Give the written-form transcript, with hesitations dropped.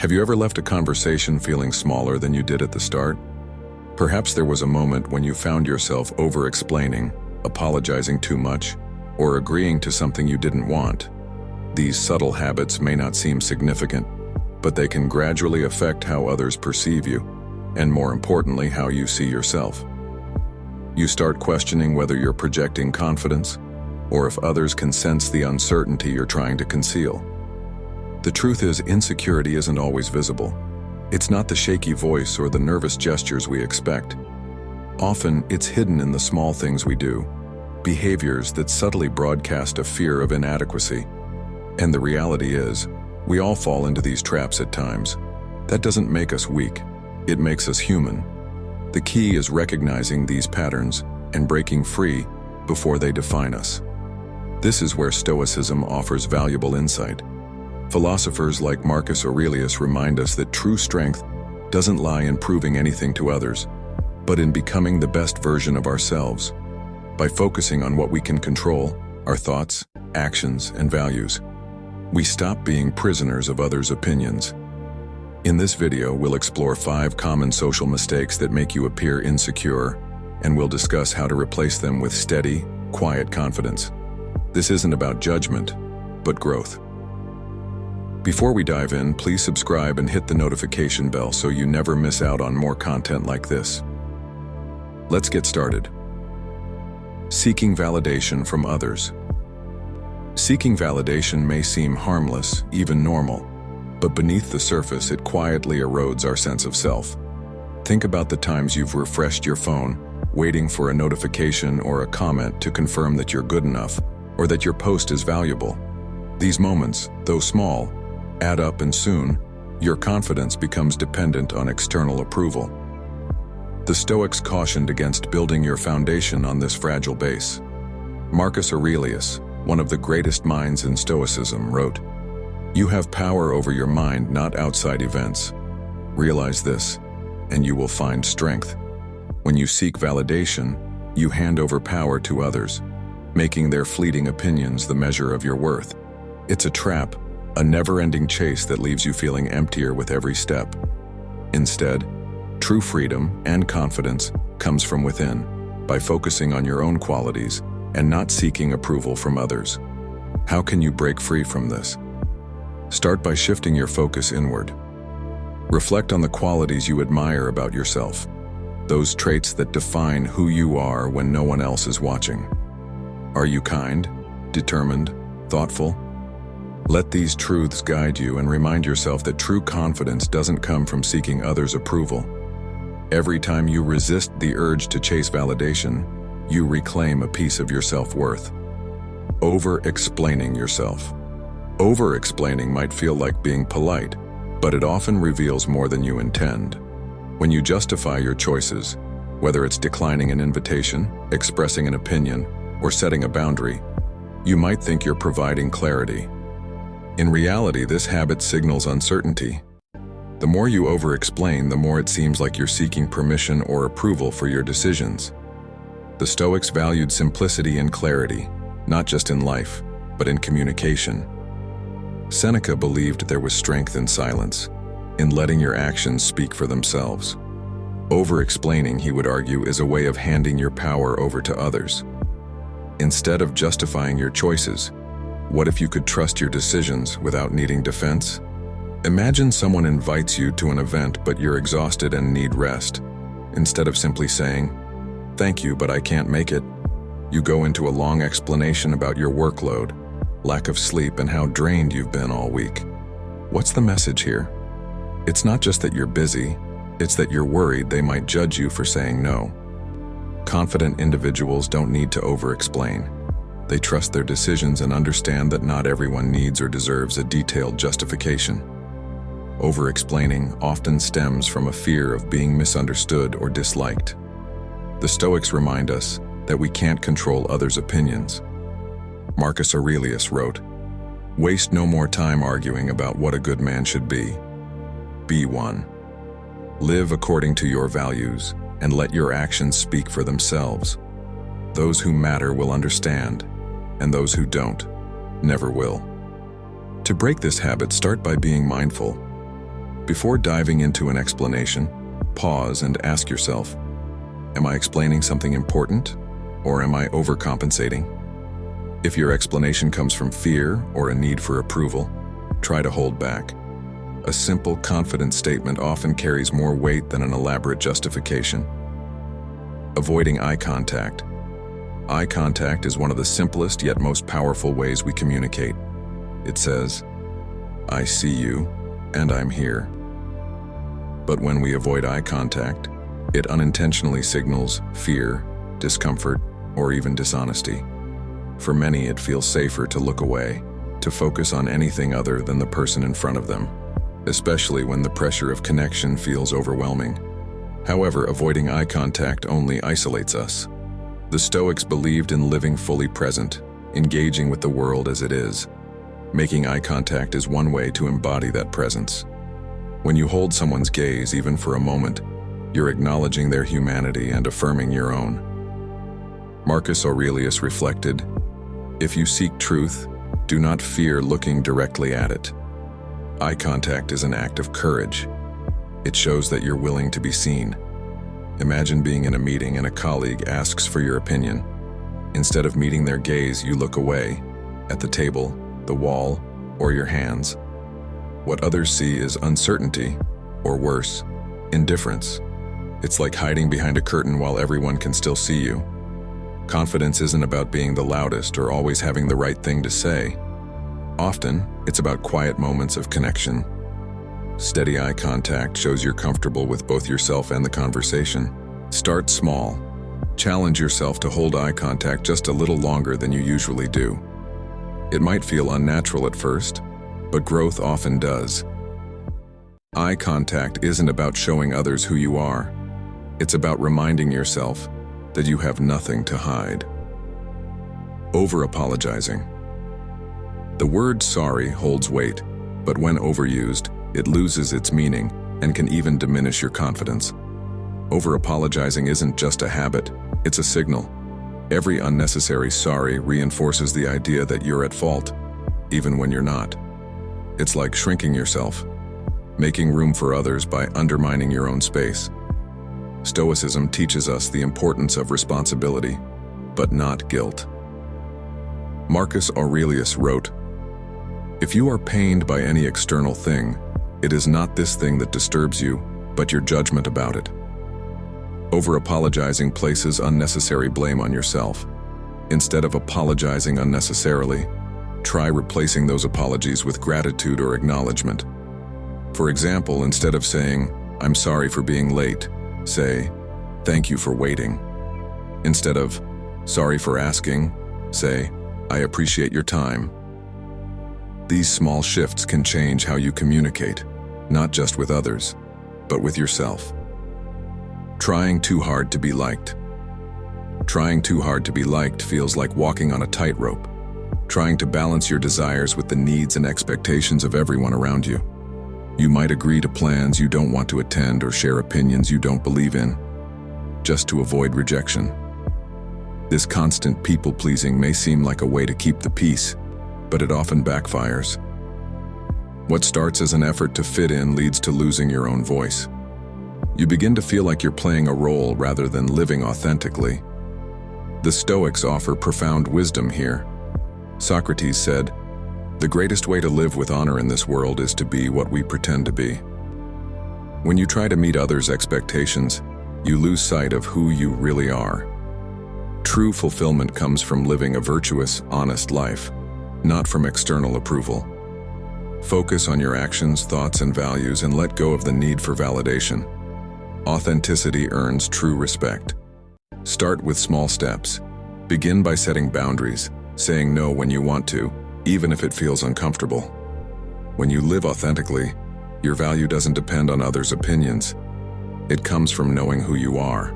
Have you ever left a conversation feeling smaller than you did at the start? Perhaps there was a moment when you found yourself over-explaining, apologizing too much, or agreeing to something you didn't want. These subtle habits may not seem significant, but they can gradually affect how others perceive you, and more importantly, how you see yourself. You start questioning whether you're projecting confidence, or if others can sense the uncertainty you're trying to conceal. The truth is, insecurity isn't always visible. It's not the shaky voice or the nervous gestures we expect. Often, it's hidden in the small things we do, behaviors that subtly broadcast a fear of inadequacy. And the reality is, we all fall into these traps at times. That doesn't make us weak. It makes us human. The key is recognizing these patterns and breaking free before they define us. This is where Stoicism offers valuable insight. Philosophers like Marcus Aurelius remind us that true strength doesn't lie in proving anything to others, but in becoming the best version of ourselves. By focusing on what we can control, our thoughts, actions, and values, we stop being prisoners of others' opinions. In this video, we'll explore 5 common social mistakes that make you appear insecure, and we'll discuss how to replace them with steady, quiet confidence. This isn't about judgment, but growth. Before we dive in, please subscribe and hit the notification bell so you never miss out on more content like this. Let's get started. Seeking validation from others. Seeking validation may seem harmless, even normal, but beneath the surface it quietly erodes our sense of self. Think about the times you've refreshed your phone, waiting for a notification or a comment to confirm that you're good enough, or that your post is valuable. These moments, though small, add up, and soon, your confidence becomes dependent on external approval. The Stoics cautioned against building your foundation on this fragile base. Marcus Aurelius, one of the greatest minds in Stoicism, wrote, "You have power over your mind, not outside events. Realize this, and you will find strength." When you seek validation, you hand over power to others, making their fleeting opinions the measure of your worth. It's a trap, a never-ending chase that leaves you feeling emptier with every step. Instead, true freedom and confidence comes from within, by focusing on your own qualities and not seeking approval from others. How can you break free from this? Start by shifting your focus inward. Reflect on the qualities you admire about yourself, those traits that define who you are when no one else is watching. Are you kind, determined, thoughtful? Let these truths guide you and remind yourself that true confidence doesn't come from seeking others' approval. Every time you resist the urge to chase validation, you reclaim a piece of your self-worth. Over-explaining yourself. Over-explaining might feel like being polite, but it often reveals more than you intend. When you justify your choices, whether it's declining an invitation, expressing an opinion, or setting a boundary, you might think you're providing clarity. In reality, this habit signals uncertainty. The more you over-explain, the more it seems like you're seeking permission or approval for your decisions. The Stoics valued simplicity and clarity, not just in life, but in communication. Seneca believed there was strength in silence, in letting your actions speak for themselves. Over-explaining, he would argue, is a way of handing your power over to others. Instead of justifying your choices, what if you could trust your decisions without needing defense? Imagine someone invites you to an event but you're exhausted and need rest. Instead of simply saying, "Thank you, but I can't make it," you go into a long explanation about your workload, lack of sleep, and how drained you've been all week. What's the message here? It's not just that you're busy, it's that you're worried they might judge you for saying no. Confident individuals don't need to over-explain. They trust their decisions and understand that not everyone needs or deserves a detailed justification. Over-explaining often stems from a fear of being misunderstood or disliked. The Stoics remind us that we can't control others' opinions. Marcus Aurelius wrote, "Waste no more time arguing about what a good man should be. Be one. Live according to your values and let your actions speak for themselves. Those who matter will understand, and those who don't never will." To break this habit, start by being mindful. Before diving into an explanation, pause and ask yourself, am I explaining something important, or am I overcompensating? If your explanation comes from fear or a need for approval, try to hold back. A simple, confident statement often carries more weight than an elaborate justification. Avoiding eye contact. Eye contact is one of the simplest yet most powerful ways we communicate. It says, I see you, and I'm here. But when we avoid eye contact, it unintentionally signals fear, discomfort, or even dishonesty. For many, it feels safer to look away, to focus on anything other than the person in front of them, especially when the pressure of connection feels overwhelming. However, avoiding eye contact only isolates us. The Stoics believed in living fully present, engaging with the world as it is. Making eye contact is one way to embody that presence. When you hold someone's gaze even for a moment, you're acknowledging their humanity and affirming your own. Marcus Aurelius reflected, if you seek truth, do not fear looking directly at it. Eye contact is an act of courage. It shows that you're willing to be seen. Imagine being in a meeting and a colleague asks for your opinion. Instead of meeting their gaze, you look away, at the table, the wall, or your hands. What others see is uncertainty, or worse, indifference. It's like hiding behind a curtain while everyone can still see you. Confidence isn't about being the loudest or always having the right thing to say. Often, it's about quiet moments of connection. Steady eye contact shows you're comfortable with both yourself and the conversation. Start small. Challenge yourself to hold eye contact just a little longer than you usually do. It might feel unnatural at first, but growth often does. Eye contact isn't about showing others who you are. It's about reminding yourself that you have nothing to hide. Over-apologizing. The word sorry holds weight, but when overused, it loses its meaning and can even diminish your confidence. Over-apologizing isn't just a habit, it's a signal. Every unnecessary sorry reinforces the idea that you're at fault, even when you're not. It's like shrinking yourself, making room for others by undermining your own space. Stoicism teaches us the importance of responsibility, but not guilt. Marcus Aurelius wrote, if you are pained by any external thing, it is not this thing that disturbs you, but your judgment about it. Over-apologizing places unnecessary blame on yourself. Instead of apologizing unnecessarily, try replacing those apologies with gratitude or acknowledgement. For example, instead of saying, I'm sorry for being late, say, thank you for waiting. Instead of, sorry for asking, say, I appreciate your time. These small shifts can change how you communicate, not just with others, but with yourself. Trying too hard to be liked. Trying too hard to be liked feels like walking on a tightrope, trying to balance your desires with the needs and expectations of everyone around you. You might agree to plans you don't want to attend or share opinions you don't believe in, just to avoid rejection. This constant people-pleasing may seem like a way to keep the peace, but it often backfires. What starts as an effort to fit in leads to losing your own voice. You begin to feel like you're playing a role rather than living authentically. The Stoics offer profound wisdom here. Socrates said, the greatest way to live with honor in this world is to be what we pretend to be. When you try to meet others' expectations, you lose sight of who you really are. True fulfillment comes from living a virtuous, honest life, not from external approval. Focus on your actions, thoughts, and values and let go of the need for validation. Authenticity earns true respect. Start with small steps. Begin by setting boundaries, saying no when you want to, even if it feels uncomfortable. When you live authentically, your value doesn't depend on others' opinions. It comes from knowing who you are.